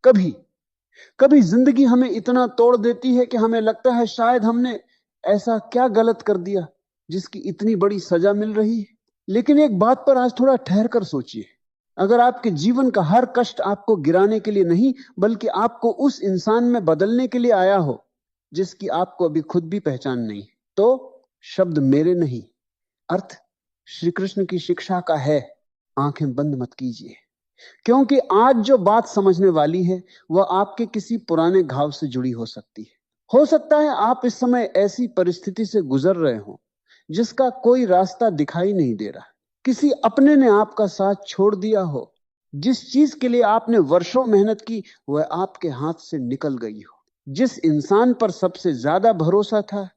कभी कभी जिंदगी हमें इतना तोड़ देती है कि हमें लगता है शायद हमने ऐसा क्या गलत कर दिया जिसकी इतनी बड़ी सजा मिल रही है। लेकिन एक बात पर आज थोड़ा ठहर कर सोचिए, अगर आपके जीवन का हर कष्ट आपको गिराने के लिए नहीं बल्कि आपको उस इंसान में बदलने के लिए आया हो जिसकी आपको अभी खुद भी पहचान नहीं, तो शब्द मेरे नहीं, अर्थ श्री कृष्ण की शिक्षा का है, आंखें बंद मत कीजिए। क्योंकि आज जो बात समझने वाली है वह आपके किसी पुराने घाव से जुड़ी हो सकती है। हो सकता है आप इस समय ऐसी परिस्थिति से गुजर रहे हो जिसका कोई रास्ता दिखाई नहीं दे रहा। किसी अपने ने आपका साथ छोड़ दिया हो, जिस चीज के लिए आपने वर्षों मेहनत की वह आपके हाथ से निकल गई हो। जिस इंसान पर सबसे ज्यादा भरोसा था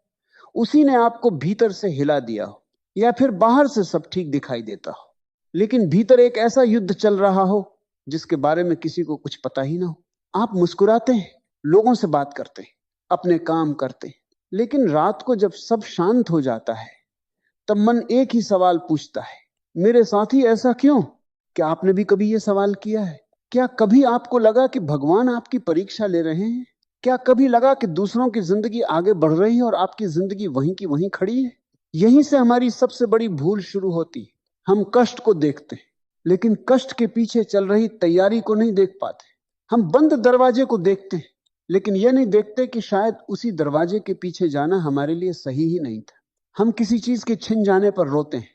उसी ने आपको भीतर से हिला दिया हो, या फिर बाहर से सब ठीक दिखाई देता हो लेकिन भीतर एक ऐसा युद्ध चल रहा हो जिसके बारे में किसी को कुछ पता ही ना हो। आप मुस्कुराते हैं, लोगों से बात करते हैं, अपने काम करते हैं, लेकिन रात को जब सब शांत हो जाता है तब मन एक ही सवाल पूछता है, मेरे साथी ऐसा क्यों? क्या आपने भी कभी यह सवाल किया है? क्या कभी आपको लगा कि भगवान आपकी परीक्षा ले रहे हैं? क्या कभी लगा कि दूसरों की जिंदगी आगे बढ़ रही है और आपकी जिंदगी वहीं की वहीं खड़ी है? यहीं से हमारी सबसे बड़ी भूल शुरू होती है। हम कष्ट को देखते हैं लेकिन कष्ट के पीछे चल रही तैयारी को नहीं देख पाते। हम बंद दरवाजे को देखते हैं लेकिन यह नहीं देखते कि शायद उसी दरवाजे के पीछे जाना हमारे लिए सही ही नहीं था। हम किसी चीज के छिन जाने पर रोते हैं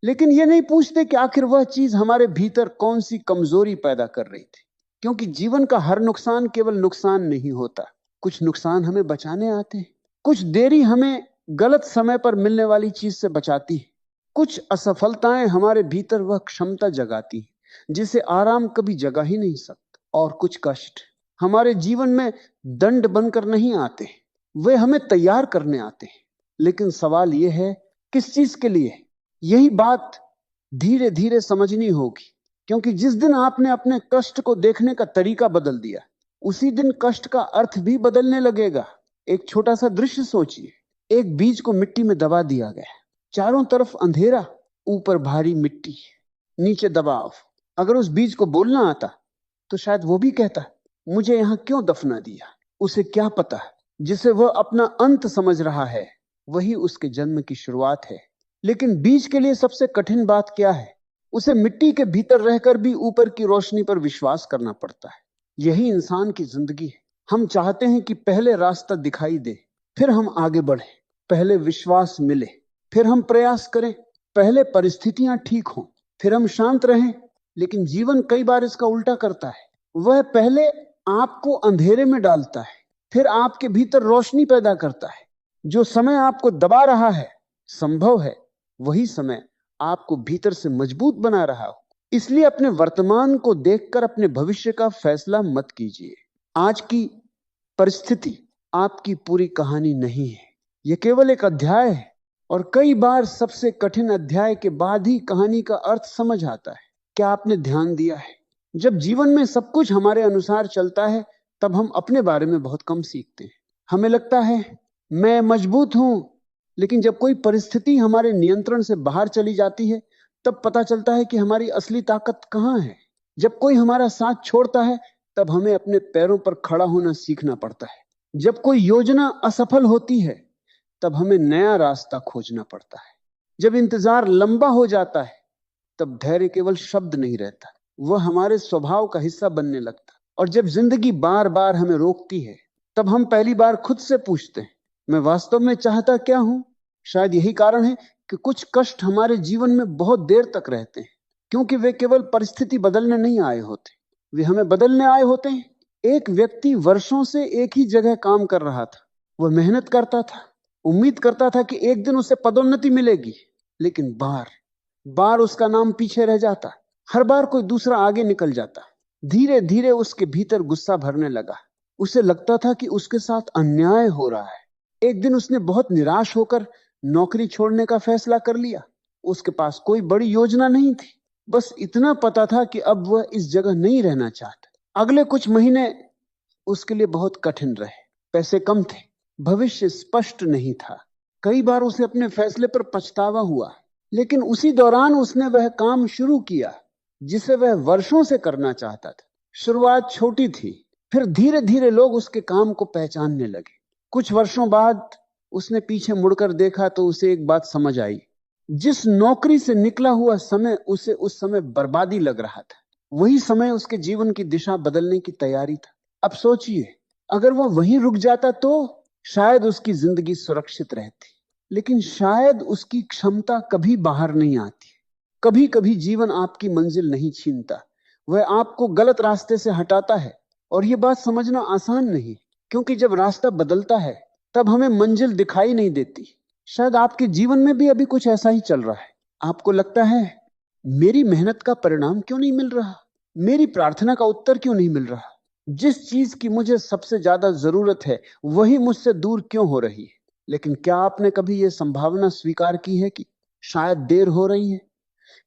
लेकिन यह नहीं पूछते कि आखिर वह चीज हमारे भीतर कौन सी कमजोरी पैदा कर रही थी। क्योंकि जीवन का हर नुकसान केवल नुकसान नहीं होता, कुछ नुकसान हमें बचाने आते हैं, कुछ देरी हमें गलत समय पर मिलने वाली चीज से बचाती है, कुछ असफलताएं हमारे भीतर वह क्षमता जगाती है जिसे आराम कभी जगा ही नहीं सकता, और कुछ कष्ट हमारे जीवन में दंड बनकर नहीं आते, वे हमें तैयार करने आते हैं। लेकिन सवाल यह है किस चीज के लिए? यही बात धीरे धीरे समझनी होगी, क्योंकि जिस दिन आपने अपने कष्ट को देखने का तरीका बदल दिया उसी दिन कष्ट का अर्थ भी बदलने लगेगा। एक छोटा सा दृश्य सोचिए, एक बीज को मिट्टी में दबा दिया गया, चारों तरफ अंधेरा, ऊपर भारी मिट्टी, नीचे दबाव। अगर उस बीज को बोलना आता तो शायद वो भी कहता, मुझे यहां क्यों दफना दिया? उसे क्या पता, जिसे वह अपना अंत समझ रहा है वही उसके जन्म की शुरुआत है। लेकिन बीज के लिए सबसे कठिन बात क्या है? उसे मिट्टी के भीतर रहकर भी ऊपर की रोशनी पर विश्वास करना पड़ता है। यही इंसान की जिंदगी है। हम चाहते हैं कि पहले रास्ता दिखाई दे, फिर हम आगे बढ़े, पहले विश्वास मिले, फिर हम प्रयास करें, पहले परिस्थितियां ठीक हों, फिर हम शांत रहें। लेकिन जीवन कई बार इसका उल्टा करता है। वह पहले आपको अंधेरे में डालता है, फिर आपके भीतर रोशनी पैदा करता है। जो समय आपको दबा रहा है, संभव है वही समय आपको भीतर से मजबूत बना रहा हो। इसलिए अपने वर्तमान को देखकर अपने भविष्य का फैसला मत कीजिए। आज की परिस्थिति आपकी पूरी कहानी नहीं है, यह केवल एक अध्याय है, और कई बार सबसे कठिन अध्याय के बाद ही कहानी का अर्थ समझ आता है। क्या आपने ध्यान दिया है, जब जीवन में सब कुछ हमारे अनुसार चलता है तब हम अपने बारे में बहुत कम सीखते हैं। हमें लगता है मैं मजबूत हूं, लेकिन जब कोई परिस्थिति हमारे नियंत्रण से बाहर चली जाती है तब पता चलता है कि हमारी असली ताकत कहां है। जब कोई हमारा साथ छोड़ता है तब हमें अपने पैरों पर खड़ा होना सीखना पड़ता है। जब कोई योजना असफल होती है तब हमें नया रास्ता खोजना पड़ता है। जब इंतजार लंबा हो जाता है तब धैर्य केवल शब्द नहीं रहता, वह हमारे स्वभाव का हिस्सा बनने लगता। और जब जिंदगी बार बार हमें रोकती है तब हम पहली बार खुद से पूछते हैं, मैं वास्तव में चाहता क्या हूं? शायद यही कारण है कि कुछ कष्ट हमारे जीवन में बहुत देर तक रहते हैं, क्योंकि वे केवल परिस्थिति बदलने नहीं आए होते, वे हमें बदलने आए होते हैं। एक व्यक्ति वर्षों से एक ही जगह काम कर रहा था, वह मेहनत करता था, उम्मीद करता था कि एक दिन उसे पदोन्नति मिलेगी, लेकिन बार बार उसका नाम पीछे रह जाता, हर बार कोई दूसरा आगे निकल जाता। धीरे धीरे उसके भीतर गुस्सा भरने लगा, उसे लगता था कि उसके साथ अन्याय हो रहा है। एक दिन उसने बहुत निराश होकर नौकरी छोड़ने का फैसला कर लिया। उसके पास कोई बड़ी योजना नहीं थी, बस इतना पता था कि अब वह इस जगह नहीं रहना चाहता। अगले कुछ महीने उसके लिए बहुत कठिन रहे, पैसे कम थे, भविष्य स्पष्ट नहीं था। कई बार उसे अपने फैसले पर पछतावा हुआ, लेकिन उसी दौरान उसने वह काम शुरू किया जिसे वह वर्षों से करना चाहता था। शुरुआत छोटी थी, फिर धीरे धीरे लोग उसके काम को पहचानने लगे। कुछ वर्षों बाद उसने पीछे मुड़कर देखा तो उसे एक बात समझ आई। जिस नौकरी से निकला हुआ समय उसे उस समय बर्बादी लग रहा था, वही समय उसके जीवन की दिशा बदलने की तैयारी था। अब सोचिए, अगर वह वहीं रुक जाता तो शायद उसकी जिंदगी सुरक्षित रहती, लेकिन शायद उसकी क्षमता कभी बाहर नहीं आती। कभी कभी जीवन आपकी मंजिल नहीं छीनता, वह आपको गलत रास्ते से हटाता है। और यह बात समझना आसान नहीं, क्योंकि जब रास्ता बदलता है तब हमें मंजिल दिखाई नहीं देती। शायद आपके जीवन में भी अभी कुछ ऐसा ही चल रहा है। आपको लगता है, मेरी मेहनत का परिणाम क्यों नहीं मिल रहा, मेरी प्रार्थना का उत्तर क्यों नहीं मिल रहा, जिस चीज की मुझे सबसे ज्यादा जरूरत है वही मुझसे दूर क्यों हो रही है। लेकिन क्या आपने कभी यह संभावना स्वीकार की है कि शायद देर हो रही है,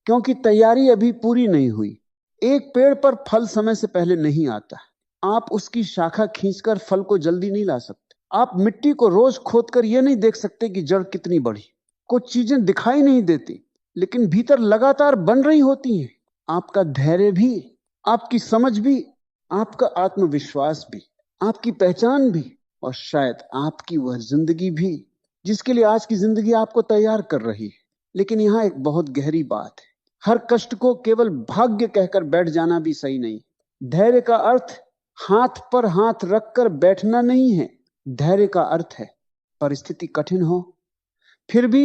क्योंकि तैयारी अभी पूरी नहीं हुई। एक पेड़ पर फल समय से पहले नहीं आता। आप उसकी शाखा खींचकर फल को जल्दी नहीं ला सकते। आप मिट्टी को रोज खोदकर यह नहीं देख सकते कि जड़ कितनी बढ़ी। कुछ चीजें दिखाई नहीं देती, लेकिन भीतर लगातार बन रही होती हैं। आपका धैर्य भी, आपकी समझ भी, आपका आत्मविश्वास भी, आपकी पहचान भी, और शायद आपकी वह जिंदगी भी जिसके लिए आज की जिंदगी आपको तैयार कर रही है। लेकिन यहां एक बहुत गहरी बात है, हर कष्ट को केवल भाग्य कहकर बैठ जाना भी सही नहीं। धैर्य का अर्थ हाथ पर हाथ रखकर बैठना नहीं है। धैर्य का अर्थ है परिस्थिति कठिन हो फिर भी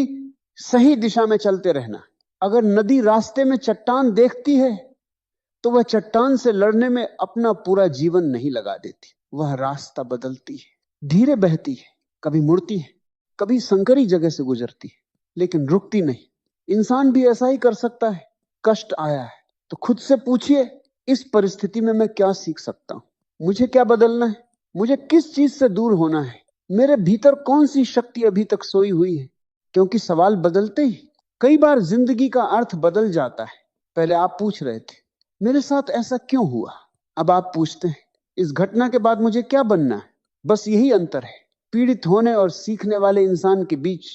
सही दिशा में चलते रहना। अगर नदी रास्ते में चट्टान देखती है तो वह चट्टान से लड़ने में अपना पूरा जीवन नहीं लगा देती। वह रास्ता बदलती है, धीरे बहती है, कभी मुड़ती है, कभी संकरी जगह से गुजरती है, लेकिन रुकती नहीं। इंसान भी ऐसा ही कर सकता है। कष्ट आया है तो खुद से पूछिए, इस परिस्थिति में मैं क्या सीख सकता हूं, मुझे क्या बदलना है, मुझे किस चीज से दूर होना है, मेरे भीतर कौन सी शक्ति अभी तक सोई हुई है। क्योंकि सवाल बदलते ही कई बार जिंदगी का अर्थ बदल जाता है। पहले आप पूछ रहे थे, मेरे साथ ऐसा क्यों हुआ, अब आप पूछते हैं, इस घटना के बाद मुझे क्या बनना है। बस यही अंतर है पीड़ित होने और सीखने वाले इंसान के बीच।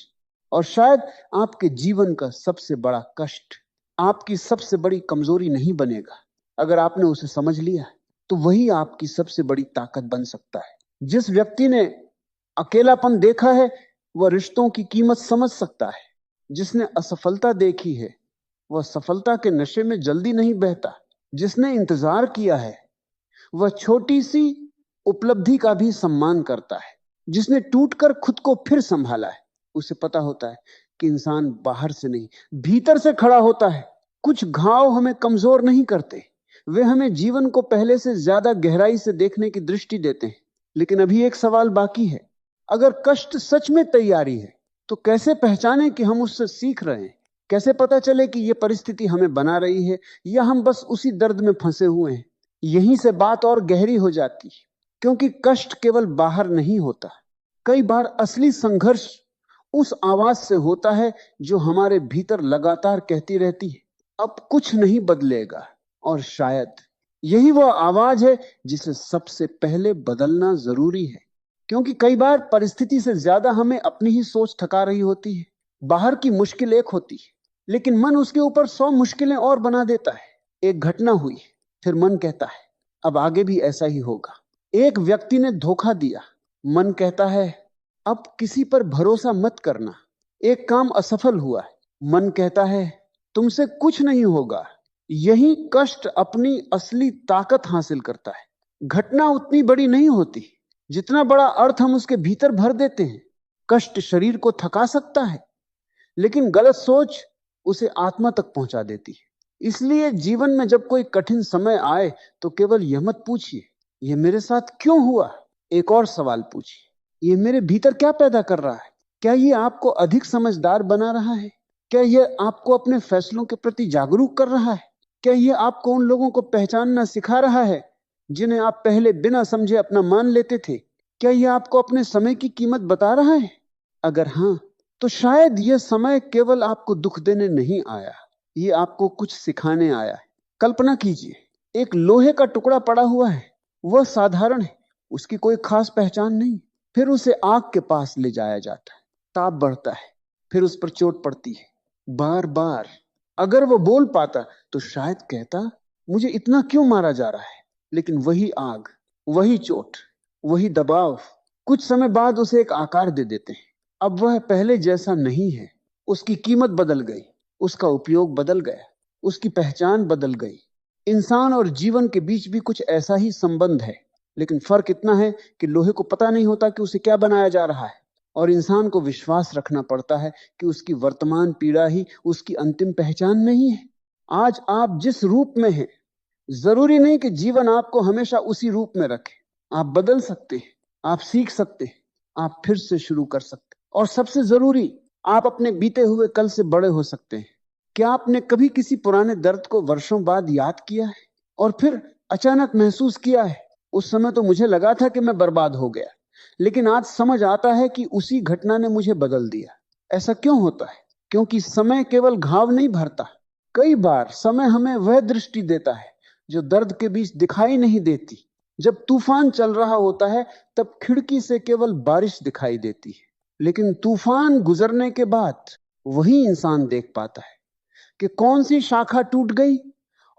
और शायद आपके जीवन का सबसे बड़ा कष्ट आपकी सबसे बड़ी कमजोरी नहीं बनेगा। अगर आपने उसे समझ लिया तो वही आपकी सबसे बड़ी ताकत बन सकता है। जिस व्यक्ति ने अकेलापन देखा है वह रिश्तों की कीमत समझ सकता है। जिसने असफलता देखी है वह सफलता के नशे में जल्दी नहीं बहता। जिसने इंतजार किया है वह छोटी सी उपलब्धि का भी सम्मान करता है। जिसने टूटकर खुद को फिर संभाला है उसे पता होता है कि इंसान बाहर से नहीं भीतर से खड़ा होता है। कुछ घाव हमें कमजोर नहीं करते, वे हमें जीवन को पहले से ज्यादा गहराई से देखने की दृष्टि देते हैं। लेकिन अभी एक सवाल बाकी है, अगर कष्ट सच में तैयारी है तो कैसे पहचाने कि हम उससे सीख रहे हैं। कैसे पता चले कि यह परिस्थिति हमें बना रही है या हम बस उसी दर्द में फंसे हुए हैं। यहीं से बात और गहरी हो जाती है, क्योंकि कष्ट केवल बाहर नहीं होता। कई बार असली संघर्ष उस आवाज से होता है जो हमारे भीतर लगातार कहती रहती है, अब कुछ नहीं बदलेगा। और शायद यही वो आवाज है जिसे सबसे पहले बदलना जरूरी है। क्योंकि कई बार परिस्थिति से ज्यादा हमें अपनी ही सोच थका रही होती है। बाहर की मुश्किल एक होती है, लेकिन मन उसके ऊपर 100 मुश्किलें और बना देता है। एक घटना हुई, फिर मन कहता है अब आगे भी ऐसा ही होगा। एक व्यक्ति ने धोखा दिया, मन कहता है अब किसी पर भरोसा मत करना। एक काम असफल हुआ, मन कहता है तुमसे कुछ नहीं होगा। यही कष्ट अपनी असली ताकत हासिल करता है। घटना उतनी बड़ी नहीं होती जितना बड़ा अर्थ हम उसके भीतर भर देते हैं। कष्ट शरीर को थका सकता है, लेकिन गलत सोच उसे आत्मा तक पहुंचा देती है। इसलिए जीवन में जब कोई कठिन समय आए तो केवल यह मत पूछिए यह मेरे साथ क्यों हुआ, एक और सवाल पूछिए यह मेरे भीतर क्या पैदा कर रहा है। क्या यह आपको अधिक समझदार बना रहा है? क्या यह आपको अपने फैसलों के प्रति जागरूक कर रहा है? क्या यह आपको उन लोगों को पहचानना सिखा रहा है जिन्हें आप पहले बिना समझे अपना मान लेते थे? क्या यह आपको अपने समय की कीमत बता रहा है? अगर हां, तो शायद यह समय केवल आपको दुख देने नहीं आया, ये आपको कुछ सिखाने आया है। कल्पना कीजिए, एक लोहे का टुकड़ा पड़ा हुआ है, वह साधारण है, उसकी कोई खास पहचान नहीं। फिर उसे आग के पास ले जाया जाता है, ताप बढ़ता है, फिर उस पर चोट पड़ती है बार बार। अगर वो बोल पाता तो शायद कहता मुझे इतना क्यों मारा जा रहा है। लेकिन वही आग वही चोट, वही दबाव कुछ समय बाद उसे एक आकार दे देते हैं। अब वह पहले जैसा नहीं है। उसकी कीमत बदल गई, उसका उपयोग बदल गया, उसकी पहचान बदल गई। इंसान और जीवन के बीच भी कुछ ऐसा ही संबंध है, लेकिन फर्क इतना है कि लोहे को पता नहीं होता कि उसे क्या बनाया जा रहा है, और इंसान को विश्वास रखना पड़ता है कि उसकी वर्तमान पीड़ा ही उसकी अंतिम पहचान नहीं है। आज आप जिस रूप में हैं, जरूरी नहीं कि जीवन आपको हमेशा उसी रूप में रखे। आप बदल सकते हैं, आप सीख सकते हैं, आप फिर से शुरू कर सकते हैं, और सबसे जरूरी, आप अपने बीते हुए कल से बड़े हो सकते हैं। क्या आपने कभी किसी पुराने दर्द को वर्षों बाद याद किया है और फिर अचानक महसूस किया है, उस समय तो मुझे लगा था कि मैं बर्बाद हो गया, लेकिन आज समझ आता है कि उसी घटना ने मुझे बदल दिया। ऐसा क्यों होता है? क्योंकि समय केवल घाव नहीं भरता। कई बार समय हमें वह दृष्टि देता है जो दर्द के बीच दिखाई नहीं देती। जब तूफान चल रहा होता है तब खिड़की से केवल बारिश दिखाई देती है, लेकिन तूफान गुजरने के बाद वही इंसान देख पाता है कि कौन सी शाखा टूट गई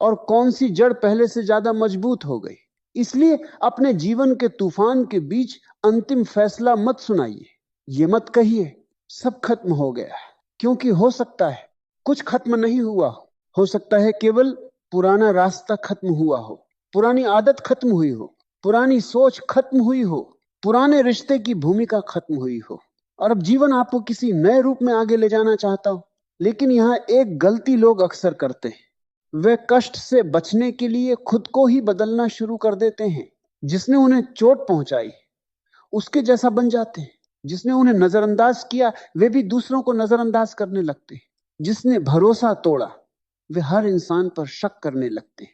और कौन सी जड़ पहले से ज्यादा मजबूत हो गई। इसलिए अपने जीवन के तूफान के बीच अंतिम फैसला मत सुनाइए। ये मत कहिए सब खत्म हो गया, क्योंकि हो सकता है कुछ खत्म नहीं हुआ। हो सकता है केवल पुराना रास्ता खत्म हुआ हो, पुरानी आदत खत्म हुई हो, पुरानी सोच खत्म हुई हो, पुराने रिश्ते की भूमिका खत्म हुई हो, और अब जीवन आपको किसी नए रूप में आगे ले जाना चाहता हो। लेकिन यहां एक गलती लोग अक्सर करते हैं, वे कष्ट से बचने के लिए खुद को ही बदलना शुरू कर देते हैं। जिसने उन्हें चोट पहुंचाई उसके जैसा बन जाते हैं, जिसने उन्हें नजरअंदाज किया वे भी दूसरों को नजरअंदाज करने लगते हैं, जिसने भरोसा तोड़ा वे हर इंसान पर शक करने लगते हैं।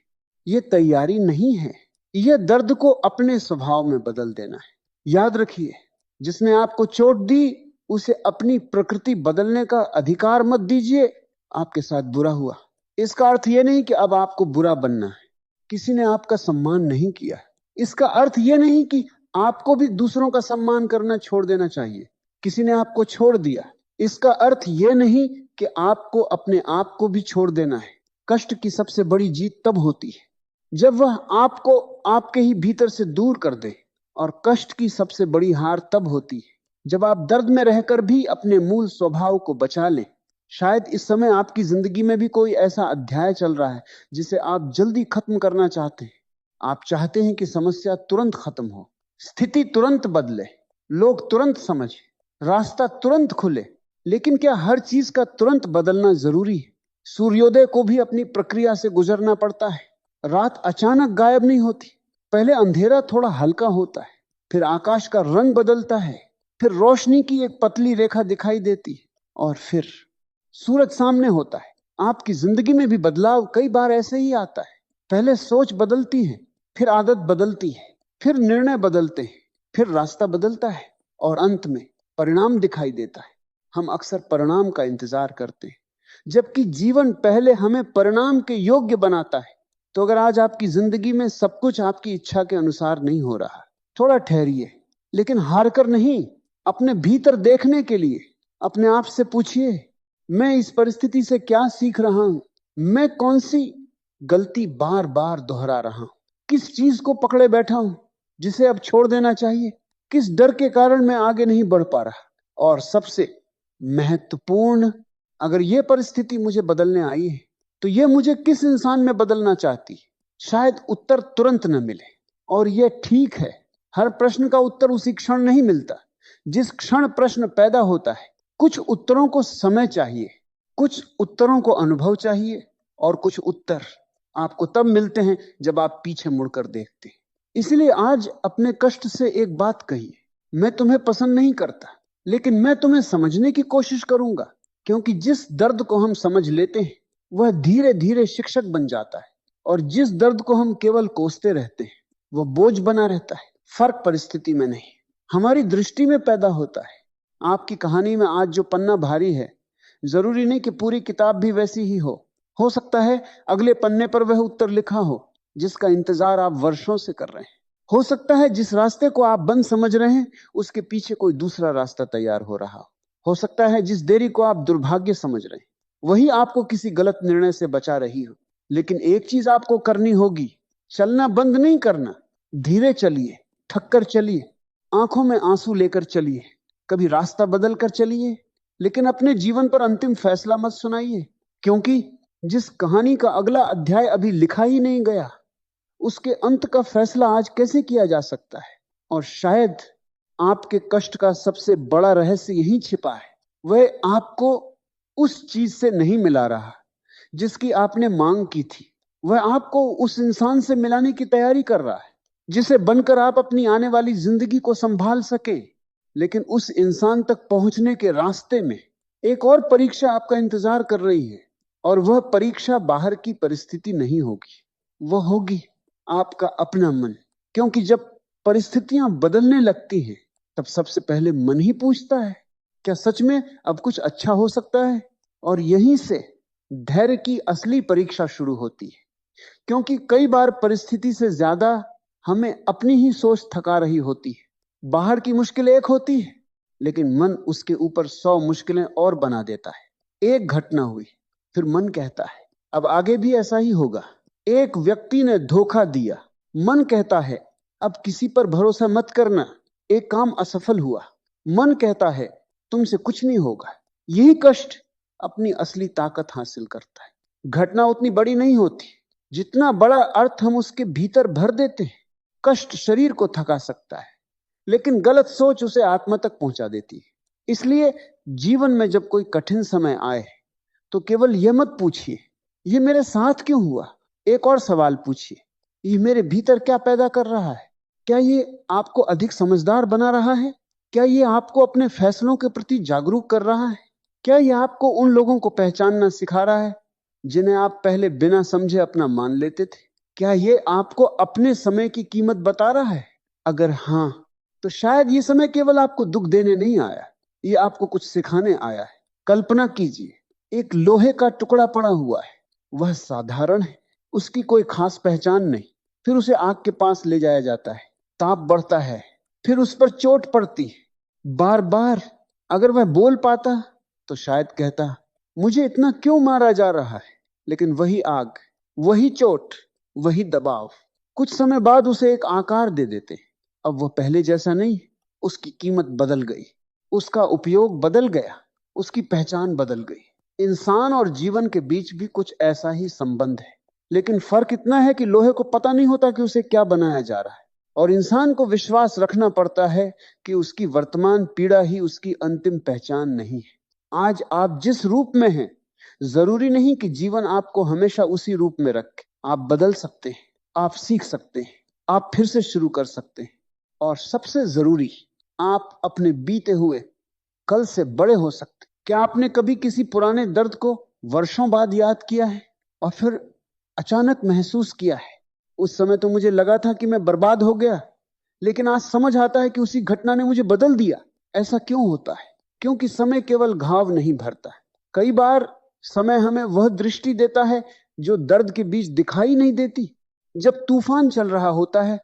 यह तैयारी नहीं है, यह दर्द को अपने स्वभाव में बदल देना है। याद रखिए, जिसने आपको चोट दी उसे अपनी प्रकृति बदलने का अधिकार मत दीजिए। आपके साथ बुरा हुआ, इसका अर्थ यह नहीं कि अब आपको बुरा बनना है। किसी ने आपका सम्मान नहीं किया, इसका अर्थ यह नहीं कि आपको भी दूसरों का सम्मान करना छोड़ देना चाहिए। किसी ने आपको छोड़ दिया, इसका अर्थ यह नहीं कि आपको अपने आप को भी छोड़ देना है। कष्ट की सबसे बड़ी जीत तब होती है जब वह आपको आपके ही भीतर से दूर कर दे, और कष्ट की सबसे बड़ी हार तब होती है जब आप दर्द में रहकर भी अपने मूल स्वभाव को बचा लें। शायद इस समय आपकी जिंदगी में भी कोई ऐसा अध्याय चल रहा है जिसे आप जल्दी खत्म करना चाहते हैं। आप चाहते हैं कि समस्या तुरंत खत्म हो, स्थिति तुरंत बदले, लोग तुरंत समझे, रास्ता तुरंत खुले। लेकिन क्या हर चीज का तुरंत बदलना जरूरी है? सूर्योदय को भी अपनी प्रक्रिया से गुजरना पड़ता है। रात अचानक गायब नहीं होती। पहले अंधेरा थोड़ा हल्का होता है, फिर आकाश का रंग बदलता है, फिर रोशनी की एक पतली रेखा दिखाई देती है, और फिर सूरज सामने होता है। आपकी जिंदगी में भी बदलाव कई बार ऐसे ही आता है। पहले सोच बदलती है, फिर आदत बदलती है, फिर निर्णय बदलते हैं, फिर रास्ता बदलता है, और अंत में परिणाम दिखाई देता है। हम अक्सर परिणाम का इंतजार करते हैं, जबकि जीवन पहले हमें परिणाम के योग्य बनाता है। तो अगर आज आपकी जिंदगी में सब कुछ आपकी इच्छा के अनुसार नहीं हो रहा, थोड़ा ठहरिए, लेकिन हार कर नहीं, अपने भीतर देखने के लिए अपने आप से पूछिए, मैं इस परिस्थिति से क्या सीख रहा हूं? मैं कौन सी गलती बार बार दोहरा रहा हूं? किस चीज को पकड़े बैठा हूं जिसे अब छोड़ देना चाहिए? किस डर के कारण मैं आगे नहीं बढ़ पा रहा? और सबसे महत्वपूर्ण, अगर यह परिस्थिति मुझे बदलने आई है तो यह मुझे किस इंसान में बदलना चाहती? शायद उत्तर तुरंत न मिले, और यह ठीक है। हर प्रश्न का उत्तर उसी क्षण नहीं मिलता जिस क्षण प्रश्न पैदा होता है। कुछ उत्तरों को समय चाहिए, कुछ उत्तरों को अनुभव चाहिए, और कुछ उत्तर आपको तब मिलते हैं जब आप पीछे मुड़कर देखते हैं। इसलिए आज अपने कष्ट से एक बात कहिए, मैं तुम्हें पसंद नहीं करता, लेकिन मैं तुम्हें समझने की कोशिश करूंगा। क्योंकि जिस दर्द को हम समझ लेते हैं वह धीरे धीरे शिक्षक बन जाता है, और जिस दर्द को हम केवल कोसते रहते हैं वह बोझ बना रहता है। फर्क परिस्थिति में नहीं, हमारी दृष्टि में पैदा होता है। आपकी कहानी में आज जो पन्ना भारी है, जरूरी नहीं कि पूरी किताब भी वैसी ही हो सकता है अगले पन्ने पर वह उत्तर लिखा हो जिसका इंतजार आप वर्षों से कर रहे हैं। हो सकता है जिस रास्ते को आप बंद समझ रहे हैं उसके पीछे कोई दूसरा रास्ता तैयार हो रहा हो सकता है जिस देरी को आप दुर्भाग्य समझ रहे हैं वही आपको किसी गलत निर्णय से बचा रही हो। लेकिन एक चीज आपको करनी होगी, चलना बंद नहीं करना, धीरे चलिए, ठक्कर चलिए, आंखों में आंसू लेकर चलिए, कभी रास्ता बदल कर चलिए, लेकिन अपने जीवन पर अंतिम फैसला मत सुनाइए, क्योंकि जिस कहानी का अगला अध्याय अभी लिखा ही नहीं गया, उसके अंत का फैसला आज कैसे किया जा सकता है। और शायद आपके कष्ट का सबसे बड़ा रहस्य यही छिपा है, वह आपको उस चीज से नहीं मिला रहा जिसकी आपने मांग की थी, वह आपको उस इंसान से मिलाने की तैयारी कर रहा है जिसे बनकर आप अपनी आने वाली जिंदगी को संभाल सके। लेकिन उस इंसान तक पहुंचने के रास्ते में एक और परीक्षा आपका इंतजार कर रही है, और वह परीक्षा बाहर की परिस्थिति नहीं होगी, वह होगी आपका अपना मन। क्योंकि जब परिस्थितियां बदलने लगती हैं, तब सबसे पहले मन ही पूछता है, क्या सच में अब कुछ अच्छा हो सकता है। और यहीं से धैर्य की असली परीक्षा शुरू होती है, क्योंकि कई बार परिस्थिति से ज्यादा हमें अपनी ही सोच थका रही होती है। बाहर की मुश्किल एक होती है, लेकिन मन उसके ऊपर 100 मुश्किलें और बना देता है। एक घटना हुई, फिर मन कहता है अब आगे भी ऐसा ही होगा। एक व्यक्ति ने धोखा दिया, मन कहता है अब किसी पर भरोसा मत करना। एक काम असफल हुआ, मन कहता है तुमसे कुछ नहीं होगा। यही कष्ट अपनी असली ताकत हासिल करता है। घटना उतनी बड़ी नहीं होती जितना बड़ा अर्थ हम उसके भीतर भर देते हैं। कष्ट शरीर को थका सकता है, लेकिन गलत सोच उसे आत्मा तक पहुंचा देती है। इसलिए जीवन में जब कोई कठिन समय आए, तो केवल यह मत पूछिए ये मेरे साथ क्यों हुआ, एक और सवाल पूछिए, ये मेरे भीतर क्या पैदा कर रहा है। क्या ये आपको अधिक समझदार बना रहा है? क्या ये आपको अपने फैसलों के प्रति जागरूक कर रहा है? क्या ये आपको उन लोगों को पहचानना सिखा रहा है जिन्हें आप पहले बिना समझे अपना मान लेते थे? क्या ये आपको अपने समय की कीमत बता रहा है? अगर हां, तो शायद ये समय केवल आपको दुख देने नहीं आया, ये आपको कुछ सिखाने आया है। कल्पना कीजिए, एक लोहे का टुकड़ा पड़ा हुआ है, वह साधारण है, उसकी कोई खास पहचान नहीं। फिर उसे आग के पास ले जाया जाता है, ताप बढ़ता है, फिर उस पर चोट पड़ती है बार बार। अगर वह बोल पाता तो शायद कहता मुझे इतना क्यों मारा जा रहा है। लेकिन वही आग, वही चोट, वही दबाव कुछ समय बाद उसे एक आकार दे देते। अब वह पहले जैसा नहीं, उसकी कीमत बदल गई, उसका उपयोग बदल गया, उसकी पहचान बदल गई। इंसान और जीवन के बीच भी कुछ ऐसा ही संबंध है, लेकिन फर्क इतना है कि लोहे को पता नहीं होता कि उसे क्या बनाया जा रहा है, और इंसान को विश्वास रखना पड़ता है कि उसकी वर्तमान पीड़ा ही उसकी अंतिम पहचान नहीं है। आज आप जिस रूप में हैं, जरूरी नहीं कि जीवन आपको हमेशा उसी रूप में रखे। आप बदल सकते हैं, आप सीख सकते हैं, आप फिर से शुरू कर सकते हैं, और सबसे जरूरी, आप अपने बीते हुए कल से बड़े हो सकते हैं। क्या आपने कभी किसी पुराने दर्द को वर्षों बाद याद किया है और फिर अचानक महसूस किया है उस समय तो मुझे लगा था कि मैं बर्बाद हो गया, लेकिन आज समझ आता है कि उसी घटना ने मुझे बदल दिया। ऐसा क्यों होता है? क्योंकि समय केवल घाव नहीं भरता। कई बार समय हमें वह दृष्टि देता है जो दर्द के बीच दिखाई नहीं देती। जब तूफान चल रहा होता है,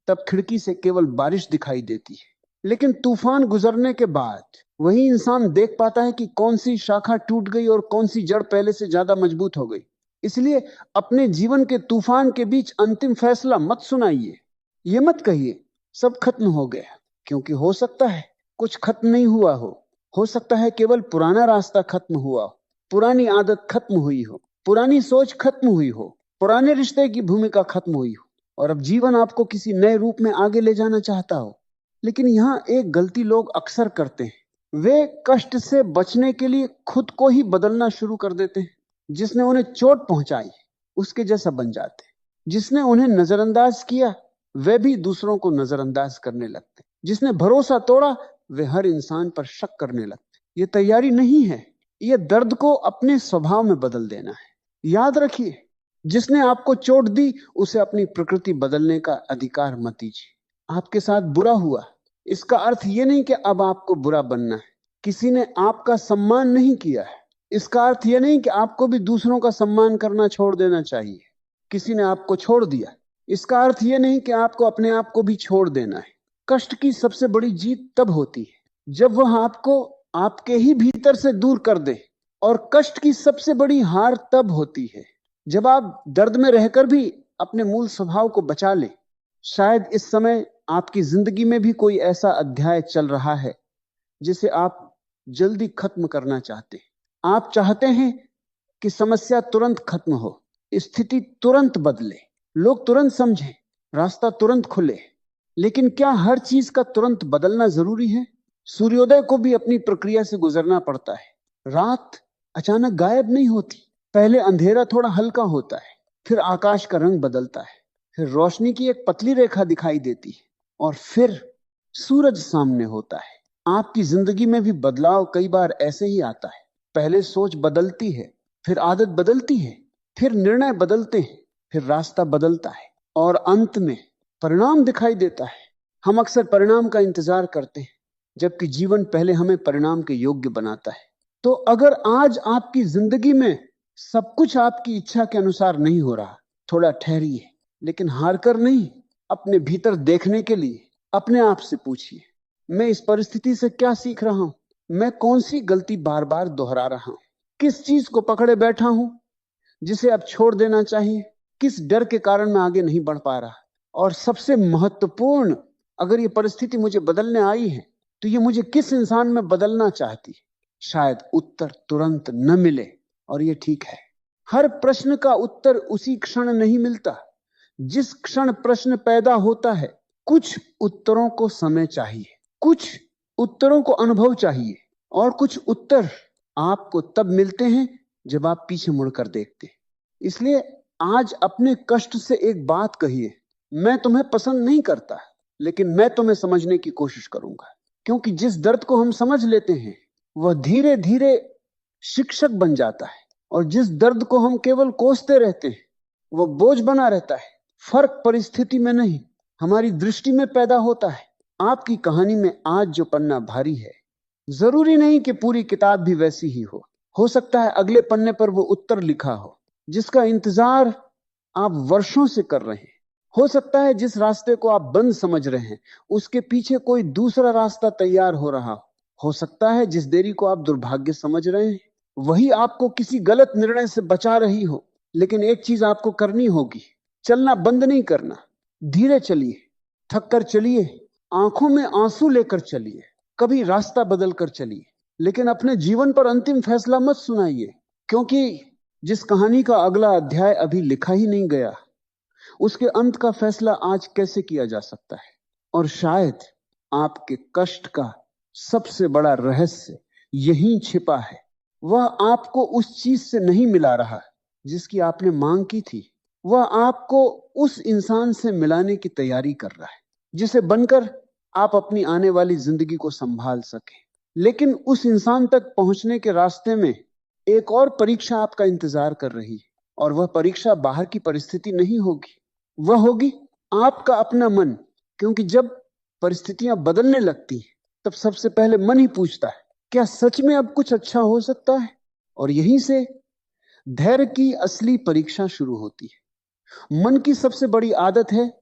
तब खिड़की से केवल बारिश दिखाई देती है, लेकिन तूफान गुजरने के बाद वही इंसान देख पाता है कि कौन सी शाखा टूट गई और कौन सी जड़ पहले से ज्यादा मजबूत हो गई। इसलिए अपने जीवन के तूफान के बीच अंतिम फैसला मत सुनाइए। ये मत कहिए सब खत्म हो गया, क्योंकि हो सकता है कुछ खत्म नहीं हुआ हो सकता है केवल पुराना रास्ता खत्म हुआ हो, पुरानी आदत खत्म हुई हो, पुरानी सोच खत्म हुई हो, पुराने रिश्ते की भूमिका खत्म हुई हो, और अब जीवन आपको किसी नए रूप में आगे ले जाना चाहता हो। लेकिन यहां एक गलती लोग अक्सर करते हैं, वे कष्ट से बचने के लिए खुद को ही बदलना शुरू कर देते हैं। जिसने उन्हें चोट पहुंचाई उसके जैसा बन जाते। जिसने उन्हें नजरअंदाज किया वे भी दूसरों को नजरअंदाज करने लगते। जिसने भरोसा तोड़ा वे हर इंसान पर शक करने लगते। ये तैयारी नहीं है, ये दर्द को अपने स्वभाव में बदल देना है। याद रखिए, जिसने आपको चोट दी उसे अपनी प्रकृति बदलने का अधिकार मत दीजिए। आपके साथ बुरा हुआ, इसका अर्थ यह नहीं कि अब आपको बुरा बनना है। किसी ने आपका सम्मान नहीं किया है, इसका अर्थ यह नहीं कि आपको भी दूसरों का सम्मान करना छोड़ देना चाहिए। किसी ने आपको छोड़ दिया, इसका अर्थ यह नहीं कि आपको अपने आप को भी छोड़ देना है। कष्ट की सबसे बड़ी जीत तब होती है जब वह आपको आपके ही भीतर से दूर कर दे, और कष्ट की सबसे बड़ी हार तब होती है जब आप दर्द में रहकर भी अपने मूल स्वभाव को बचा ले। शायद इस समय आपकी जिंदगी में भी कोई ऐसा अध्याय चल रहा है जिसे आप जल्दी खत्म करना चाहते हैं। आप चाहते हैं कि समस्या तुरंत खत्म हो, स्थिति तुरंत बदले, लोग तुरंत समझें, रास्ता तुरंत खुले। लेकिन क्या हर चीज का तुरंत बदलना जरूरी है? सूर्योदय को भी अपनी प्रक्रिया से गुजरना पड़ता है। रात अचानक गायब नहीं होती। पहले अंधेरा थोड़ा हल्का होता है, फिर आकाश का रंग बदलता है, फिर रोशनी की एक पतली रेखा दिखाई देती है और फिर सूरज सामने होता है। आपकी जिंदगी में भी बदलाव कई बार ऐसे ही आता है। पहले सोच बदलती है, फिर आदत बदलती है, फिर निर्णय बदलते हैं, फिर रास्ता बदलता है और अंत में परिणाम दिखाई देता है। हम अक्सर परिणाम का इंतजार करते हैं, जबकि जीवन पहले हमें परिणाम के योग्य बनाता है। तो अगर आज आपकी जिंदगी में सब कुछ आपकी इच्छा के अनुसार नहीं हो रहा, थोड़ा ठहरिए, लेकिन हार कर नहीं, अपने भीतर देखने के लिए अपने आप से पूछिए, मैं इस परिस्थिति से क्या सीख रहा हूं? मैं कौन सी गलती बार बार दोहरा रहा हूं? किस चीज को पकड़े बैठा हूं जिसे अब छोड़ देना चाहिए? किस डर के कारण मैं आगे नहीं बढ़ पा रहा? और सबसे महत्वपूर्ण, अगर ये परिस्थिति मुझे बदलने आई है तो ये मुझे किस इंसान में बदलना चाहती है? शायद उत्तर तुरंत न मिले और ये ठीक है। हर प्रश्न का उत्तर उसी क्षण नहीं मिलता। जिस क्षण प्रश्न पैदा होता है, कुछ उत्तरों को समय चाहिए, कुछ उत्तरों को अनुभव चाहिए और कुछ उत्तर आपको तब मिलते हैं जब आप पीछे मुड़कर देखते हैं। इसलिए आज अपने कष्ट से एक बात कहिए, मैं तुम्हें पसंद नहीं करता, लेकिन मैं तुम्हें समझने की कोशिश करूंगा। क्योंकि जिस दर्द को हम समझ लेते हैं वह धीरे धीरे शिक्षक बन जाता है, और जिस दर्द को हम केवल कोसते रहते हैं वह बोझ बना रहता है। फर्क परिस्थिति में नहीं, हमारी दृष्टि में पैदा होता है। आपकी कहानी में आज जो पन्ना भारी है, जरूरी नहीं कि पूरी किताब भी वैसी ही हो सकता है अगले पन्ने पर वो उत्तर लिखा हो जिसका इंतजार आप वर्षों से कर रहे हैं। हो सकता है जिस रास्ते को आप बंद समझ रहे हैं उसके पीछे कोई दूसरा रास्ता तैयार हो रहा हो सकता है जिस देरी को आप दुर्भाग्य समझ रहे हैं वही आपको किसी गलत निर्णय से बचा रही हो। लेकिन एक चीज आपको करनी होगी, चलना बंद नहीं करना। धीरे चलिए, थक कर चलिए, आंखों में आंसू लेकर चलिए, कभी रास्ता बदल कर चलिए, लेकिन अपने जीवन पर अंतिम फैसला मत सुनाइए। क्योंकि जिस कहानी का अगला अध्याय अभी लिखा ही नहीं गया, उसके अंत का फैसला आज कैसे किया जा सकता है? और शायद आपके कष्ट का सबसे बड़ा रहस्य यहीं छिपा है। वह आपको उस चीज से नहीं मिला रहा जिसकी आपने मांग की थी, वह आपको उस इंसान से मिलाने की तैयारी कर रहा है जिसे बनकर आप अपनी आने वाली जिंदगी को संभाल सके। लेकिन उस इंसान तक पहुंचने के रास्ते में एक और परीक्षा आपका इंतजार कर रही है, और वह परीक्षा बाहर की परिस्थिति नहीं होगी, वह होगी आपका अपना मन। क्योंकि जब परिस्थितियां बदलने लगती हैं तब सबसे पहले मन ही पूछता है, क्या सच में अब कुछ अच्छा हो सकता है? और यहीं से धैर्य की असली परीक्षा शुरू होती है। मन की सबसे बड़ी आदत है,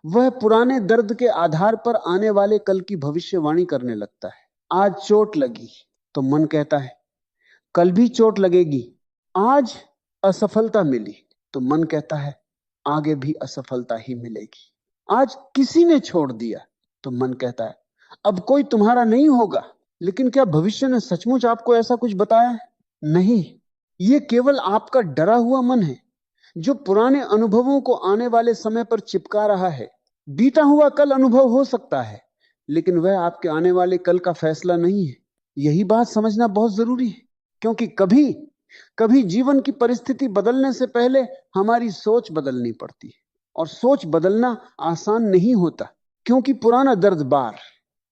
वह पुराने दर्द के आधार पर आने वाले कल की भविष्यवाणी करने लगता है। आज चोट लगी तो मन कहता है कल भी चोट लगेगी। आज असफलता मिली तो मन कहता है आगे भी असफलता ही मिलेगी। आज किसी ने छोड़ दिया तो मन कहता है अब कोई तुम्हारा नहीं होगा। लेकिन क्या भविष्य ने सचमुच आपको ऐसा कुछ बताया है? नहीं, ये केवल आपका डरा हुआ मन है जो पुराने अनुभवों को आने वाले समय पर चिपका रहा है। बीता हुआ कल अनुभव हो सकता है, लेकिन वह आपके आने वाले कल का फैसला नहीं है। यही बात समझना बहुत जरूरी है, क्योंकि कभी कभी जीवन की परिस्थिति बदलने से पहले हमारी सोच बदलनी पड़ती है, और सोच बदलना आसान नहीं होता। क्योंकि पुराना दर्द बार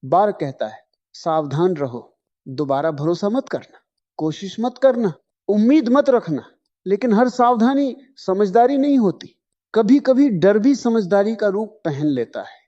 बार कहता है सावधान रहो, दोबारा भरोसा मत करना, कोशिश मत करना, उम्मीद मत रखना। लेकिन हर सावधानी समझदारी नहीं होती। कभी कभी डर भी समझदारी का रूप पहन लेता है।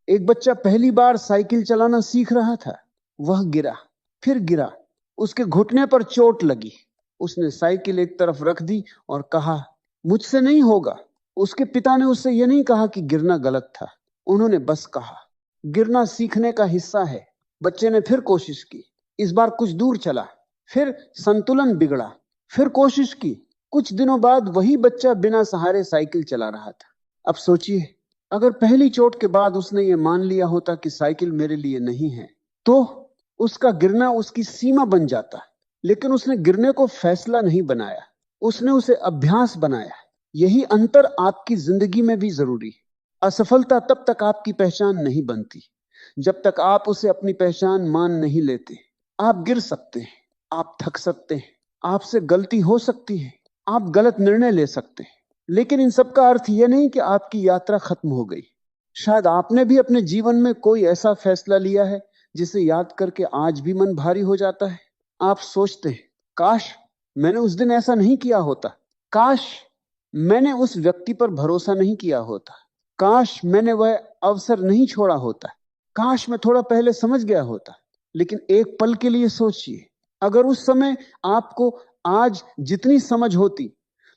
एक बच्चा पहली बार साइकिल चलाना सीख रहा था, वह गिरा, फिर गिरा, उसके घुटने पर चोट लगी। उसने साइकिल एक तरफ रख दी और कहा मुझसे नहीं होगा। उसके पिता ने उससे यह नहीं कहा कि गिरना गलत था, उन्होंने बस कहा गिरना सीखने का हिस्सा है। बच्चे ने फिर कोशिश की, इस बार कुछ दूर चला, फिर संतुलन बिगड़ा, फिर कोशिश की। कुछ दिनों बाद वही बच्चा बिना सहारे साइकिल चला रहा था। अब सोचिए, अगर पहली चोट के बाद उसने ये मान लिया होता कि साइकिल मेरे लिए नहीं है, तो उसका गिरना उसकी सीमा बन जाता। लेकिन उसने गिरने को फैसला नहीं बनाया, उसने उसे अभ्यास बनाया। यही अंतर आपकी जिंदगी में भी जरूरी है। असफलता तब तक आपकी पहचान नहीं बनती जब तक आप उसे अपनी पहचान मान नहीं लेते। आप गिर सकते हैं, आप थक सकते हैं, आपसे गलती हो सकती है, आप गलत निर्णय ले सकते हैं, लेकिन इन सब का अर्थ यह नहीं कि आपकी यात्रा खत्म हो गई। शायद आपने भी अपने जीवन में कोई ऐसा फैसला लिया है जिसे याद करके आज भी मन भारी हो जाता है। आप सोचते हैं, काश मैंने उस दिन ऐसा नहीं किया होता, काश मैंने उस व्यक्ति पर भरोसा नहीं किया होता, काश मैंने वह अवसर नहीं छोड़ा होता, काश मैं थोड़ा पहले समझ गया होता। लेकिन एक पल के लिए सोचिए, अगर उस समय आपको आज जितनी समझ होती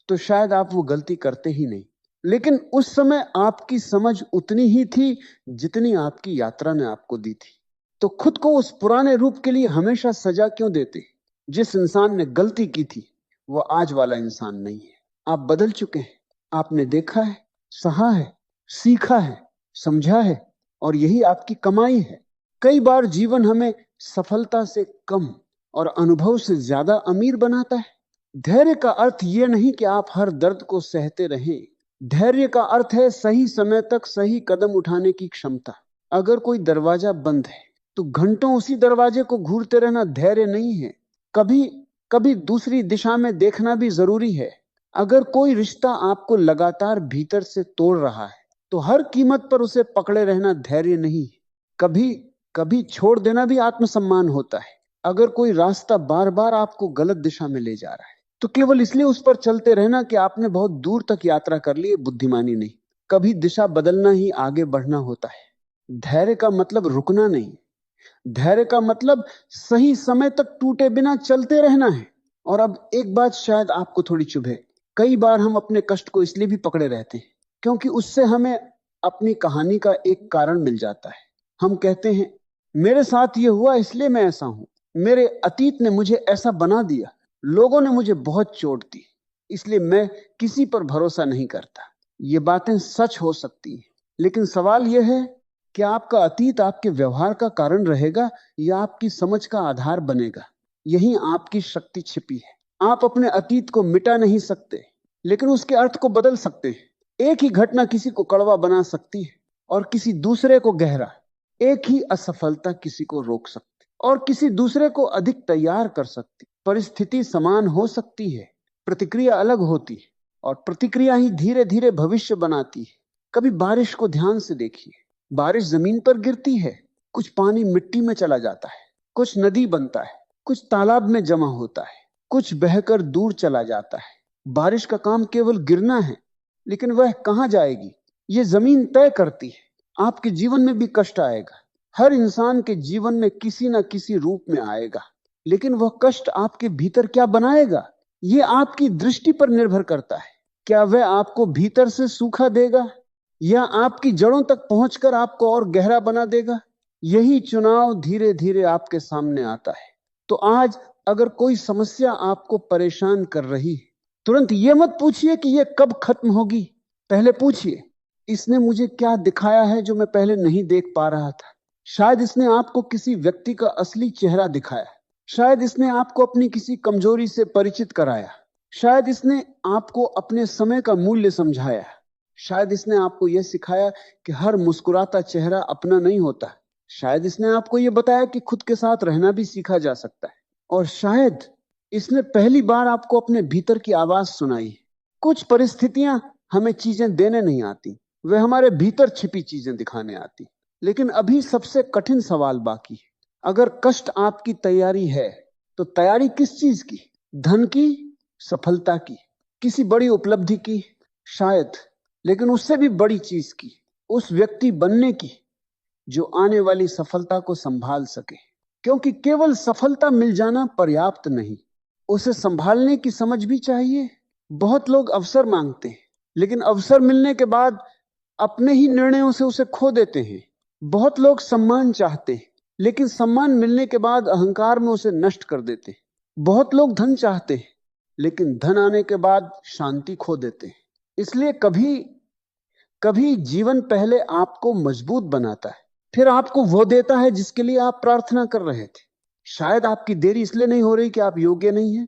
तो शायद आप वो गलती करते ही नहीं। लेकिन उस समय आपकी समझ उतनी ही थी जितनी आपकी यात्रा ने आपको दी थी। तो खुद को उस पुराने रूप के लिए हमेशा सजा क्यों देते? जिस इंसान ने गलती की थी वो आज वाला इंसान नहीं है। आप बदल चुके हैं, आपने देखा है, सहा है, सीखा है, समझा है, और यही आपकी कमाई है। कई बार जीवन हमें सफलता से कम और अनुभव से ज्यादा अमीर बनाता है। धैर्य का अर्थ यह नहीं कि आप हर दर्द को सहते रहें। धैर्य का अर्थ है सही समय तक सही कदम उठाने की क्षमता। अगर कोई दरवाजा बंद है तो घंटों उसी दरवाजे को घूरते रहना धैर्य नहीं है। कभी कभी दूसरी दिशा में देखना भी जरूरी है। अगर कोई रिश्ता आपको लगातार भीतर से तोड़ रहा है तो हर कीमत पर उसे पकड़े रहना धैर्य नहीं। कभी कभी छोड़ देना भी आत्मसम्मान होता है। अगर कोई रास्ता बार बार आपको गलत दिशा में ले जा रहा है तो केवल इसलिए उस पर चलते रहना कि आपने बहुत दूर तक यात्रा कर ली है, बुद्धिमानी नहीं। कभी दिशा बदलना ही आगे बढ़ना होता है। धैर्य का मतलब रुकना नहीं, धैर्य का मतलब सही समय तक टूटे बिना चलते रहना है। और अब एक बात शायद आपको थोड़ी चुभे, कई बार हम अपने कष्ट को इसलिए भी पकड़े रहते हैं क्योंकि उससे हमें अपनी कहानी का एक कारण मिल जाता है। हम कहते हैं, मेरे साथ ये हुआ इसलिए मैं ऐसा हूं, मेरे अतीत ने मुझे ऐसा बना दिया, लोगों ने मुझे बहुत चोट दी, इसलिए मैं किसी पर भरोसा नहीं करता। ये बातें सच हो सकती हैं, लेकिन सवाल यह है कि आपका अतीत आपके व्यवहार का कारण रहेगा या आपकी समझ का आधार बनेगा। यही आपकी शक्ति छिपी है। आप अपने अतीत को मिटा नहीं सकते, लेकिन उसके अर्थ को बदल सकते हैं। एक ही घटना किसी को कड़वा बना सकती है और किसी दूसरे को गहरा। एक ही असफलता किसी को रोक सकती और किसी दूसरे को अधिक तैयार कर सकती। परिस्थिति समान हो सकती है, प्रतिक्रिया अलग होती है, और प्रतिक्रिया ही धीरे धीरे भविष्य बनाती है। कभी बारिश को ध्यान से देखिए। बारिश जमीन पर गिरती है, कुछ पानी मिट्टी में चला जाता है, कुछ नदी बनता है, कुछ तालाब में जमा होता है, कुछ बहकर दूर चला जाता है। बारिश का काम केवल गिरना है, लेकिन वह कहां जाएगी ये जमीन तय करती है। आपके जीवन में भी कष्ट आएगा, हर इंसान के जीवन में किसी ना किसी रूप में आएगा, लेकिन वह कष्ट आपके भीतर क्या बनाएगा ये आपकी दृष्टि पर निर्भर करता है। क्या वह आपको भीतर से सूखा देगा या आपकी जड़ों तक पहुंचकर आपको और गहरा बना देगा? यही चुनाव धीरे धीरे आपके सामने आता है। तो आज अगर कोई समस्या आपको परेशान कर रही है, तुरंत ये मत पूछिए कि ये कब खत्म होगी। पहले पूछिए, इसने मुझे क्या दिखाया है जो मैं पहले नहीं देख पा रहा था? शायद इसने आपको किसी व्यक्ति का असली चेहरा दिखाया, शायद इसने आपको अपनी किसी कमजोरी से परिचित कराया, शायद इसने आपको अपने समय का मूल्य समझाया, शायद इसने आपको यह सिखाया कि हर मुस्कुराता चेहरा अपना नहीं होता, शायद इसने आपको यह बताया कि खुद के साथ रहना भी सीखा जा सकता है, और शायद इसने पहली बार आपको अपने भीतर की आवाज सुनाई। कुछ परिस्थितियां हमें चीजें देने नहीं आती, वे हमारे भीतर छिपी चीजें दिखाने आती। लेकिन अभी सबसे कठिन सवाल बाकी है। अगर कष्ट आपकी तैयारी है तो तैयारी किस चीज की? धन की, सफलता की, किसी बड़ी उपलब्धि की, शायद, लेकिन उससे भी बड़ी चीज की, उस व्यक्ति बनने की जो आने वाली सफलता को संभाल सके। क्योंकि केवल सफलता मिल जाना पर्याप्त नहीं, उसे संभालने की समझ भी चाहिए। बहुत लोग अवसर मांगते हैं, लेकिन अवसर मिलने के बाद अपने ही निर्णयों से उसे खो देते हैं। बहुत लोग सम्मान चाहते हैं, लेकिन सम्मान मिलने के बाद अहंकार में उसे नष्ट कर देते हैं। बहुत लोग धन चाहते हैं, लेकिन धन आने के बाद शांति खो देते हैं। इसलिए कभी कभी जीवन पहले आपको मजबूत बनाता है, फिर आपको वो देता है जिसके लिए आप प्रार्थना कर रहे थे। शायद आपकी देरी इसलिए नहीं हो रही कि आप योग्य नहीं हैं,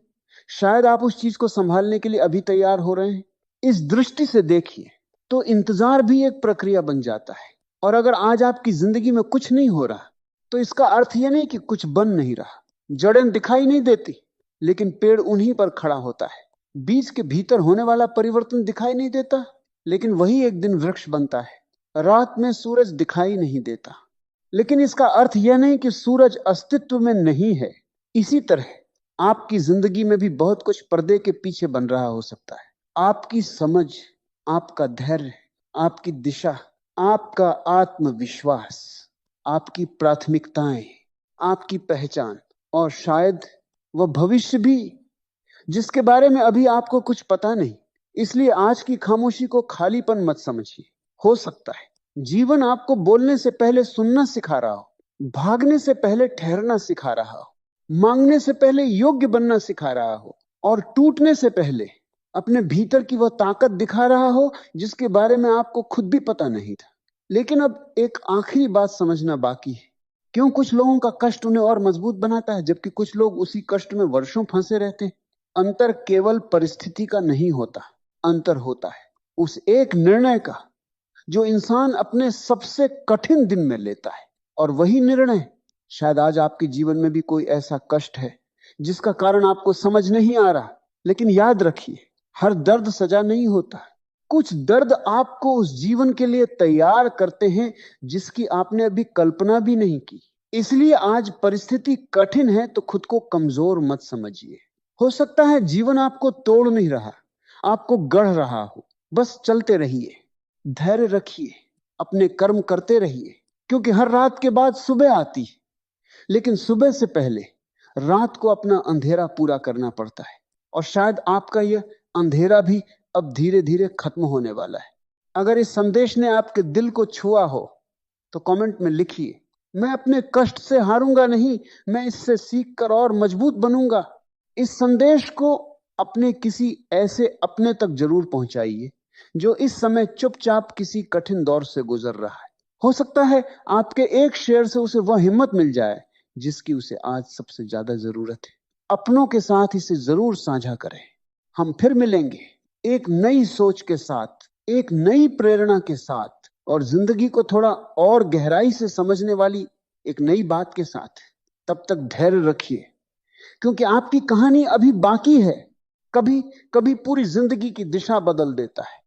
शायद आप उस चीज को संभालने के लिए अभी तैयार हो रहे हैं। इस दृष्टि से देखिए तो इंतजार भी एक प्रक्रिया बन जाता है। और अगर आज आपकी जिंदगी में कुछ नहीं हो रहा तो इसका अर्थ यह नहीं कि कुछ बन नहीं रहा। जड़ें दिखाई नहीं देती, लेकिन पेड़ उन्हीं पर खड़ा होता है। बीज के भीतर होने वाला परिवर्तन दिखाई नहीं देता, लेकिन वही एक दिन वृक्ष बनता है। रात में सूरज दिखाई नहीं देता, लेकिन इसका अर्थ यह नहीं कि सूरज अस्तित्व में नहीं है। इसी तरह आपकी जिंदगी में भी बहुत कुछ पर्दे के पीछे बन रहा हो सकता है। आपकी समझ, आपका धैर्य, आपकी दिशा, आपका आत्मविश्वास, आपकी प्राथमिकताएं, आपकी पहचान, और शायद वह भविष्य भी जिसके बारे में अभी आपको कुछ पता नहीं। इसलिए आज की खामोशी को खालीपन मत समझिए। हो सकता है जीवन आपको बोलने से पहले सुनना सिखा रहा हो, भागने से पहले ठहरना सिखा रहा हो, मांगने से पहले योग्य बनना सिखा रहा हो, और टूटने से पहले अपने भीतर की वह ताकत दिखा रहा हो जिसके बारे में आपको खुद भी पता नहीं था। लेकिन अब एक आखिरी बात समझना बाकी है। क्यों कुछ लोगों का कष्ट उन्हें और मजबूत बनाता है, जबकि कुछ लोग उसी कष्ट में वर्षों फंसे रहते हैं? अंतर केवल परिस्थिति का नहीं होता, अंतर होता है उस एक निर्णय का जो इंसान अपने सबसे कठिन दिन में लेता है। और वही निर्णय, शायद आज आपके जीवन में भी कोई ऐसा कष्ट है जिसका कारण आपको समझ नहीं आ रहा। लेकिन याद रखिए, हर दर्द सजा नहीं होता। कुछ दर्द आपको उस जीवन के लिए तैयार करते हैं जिसकी आपने अभी कल्पना भी नहीं की। इसलिए आज परिस्थिति कठिन है तो खुद को कमजोर मत समझिए। हो सकता है जीवन आपको तोड़ नहीं रहा, आपको गढ़ रहा हो। बस चलते रहिए, धैर्य रखिए, अपने कर्म करते रहिए, क्योंकि हर रात के बाद सुबह आती है। लेकिन सुबह से पहले रात को अपना अंधेरा पूरा करना पड़ता है। और शायद आपका यह अंधेरा भी अब धीरे धीरे खत्म होने वाला है। अगर इस संदेश ने आपके दिल को छुआ हो तो कमेंट में लिखिए, मैं अपने कष्ट से हारूंगा नहीं, मैं इससे सीख कर और मजबूत बनूंगा। इस संदेश को अपने किसी ऐसे अपने तक जरूर पहुंचाइए जो इस समय चुपचाप किसी कठिन दौर से गुजर रहा है। हो सकता है आपके एक शेयर से उसे वह हिम्मत मिल जाए जिसकी उसे आज सबसे ज्यादा जरूरत है। अपनों के साथ इसे जरूर साझा करें। हम फिर मिलेंगे एक नई सोच के साथ, एक नई प्रेरणा के साथ, और जिंदगी को थोड़ा और गहराई से समझने वाली एक नई बात के साथ। तब तक धैर्य रखिए, क्योंकि आपकी कहानी अभी बाकी है। कभी कभी पूरी जिंदगी की दिशा बदल देता है।